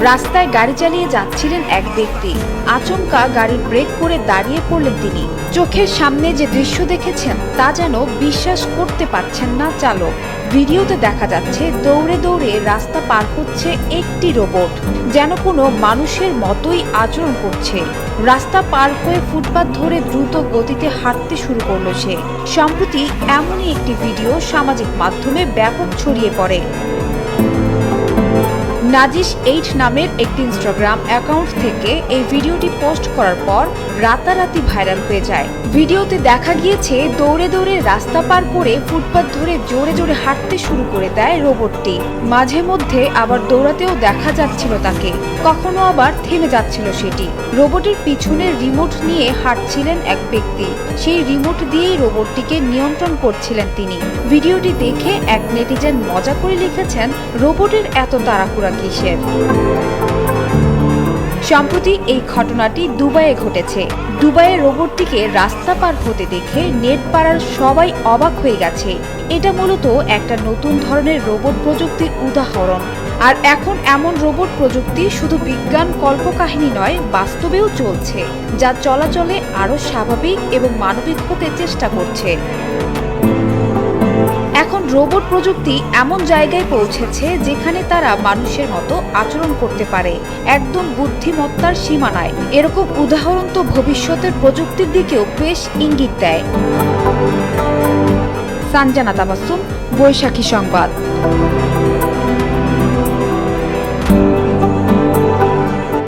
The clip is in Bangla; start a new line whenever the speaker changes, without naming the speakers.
রাস্তায় গাড়ি চালিয়ে যাচ্ছিলেন এক ব্যক্তি। আচমকা গাড়ির ব্রেক করে দাঁড়িয়ে পড়লেন তিনি। চোখের সামনে যে দৃশ্য দেখেছেন তা যেন বিশ্বাস করতে পারছেন না চালক। ভিডিওতে দেখা যাচ্ছে দৌড়ে দৌড়ে রাস্তা পার হচ্ছে একটি রোবট, যেন কোনো মানুষের মতোই আচরণ করছে। রাস্তা পার হয়ে ফুটপাত ধরে দ্রুত গতিতে হাঁটতে শুরু করলো সে। সম্প্রতি এমনই একটি ভিডিও সামাজিক মাধ্যমে ব্যাপক ছড়িয়ে পড়ে। নাজিশ 8 নামের একটি ইনস্টাগ্রাম অ্যাকাউন্ট থেকে এই ভিডিওটি পোস্ট করার পর রাতারাতি ভাইরাল হয়ে যায়। ভিডিওতে দেখা গিয়েছে দৌড়ে দৌড়ে রাস্তা পার করে ফুটপাত ধরে জোরে জোরে হাঁটতে শুরু করে দেয় রোবটটি। মাঝে মধ্যে আবার দৌড়াতেও দেখা যাচ্ছিল তাকে, কখনো আবার থেমে যাচ্ছিল সেটি। রোবটের পিছনে রিমোট নিয়ে হাঁটছিলেন এক ব্যক্তি। সেই রিমোট দিয়েই রোবটটিকে নিয়ন্ত্রণ করছিলেন তিনি। ভিডিওটি দেখে এক নেটিজেন মজা করে লিখেছেন, রোবটের এত তাড়াহুড়া কিসের? সম্প্রতি এই ঘটনাটি দুবাইয়ে ঘটেছে। দুবাইয়ে রোবটটিকে রাস্তা পার হতে দেখে নেট পাড়ার সবাই অবাক হয়ে গেছে। এটা মূলত একটা নতুন ধরনের রোবট প্রযুক্তির উদাহরণ। আর এখন এমন রোবট প্রযুক্তি শুধু বিজ্ঞান কল্পকাহিনী নয়, বাস্তবেও চলছে, যা চলাচলে আরো স্বাভাবিক এবং মানবিক হতে চেষ্টা করছে। এখন রোবট প্রযুক্তি এমন জায়গায় পৌঁছেছে যেখানে তারা মানুষের মতো আচরণ করতে পারে, একদম বুদ্ধিমত্তার সীমানায়। এরকম উদাহরণ তো ভবিষ্যতের প্রযুক্তির দিকেও বেশ ইঙ্গিত দেয়। সানজানা তাবাসসুম, বৈশাখী সংবাদ।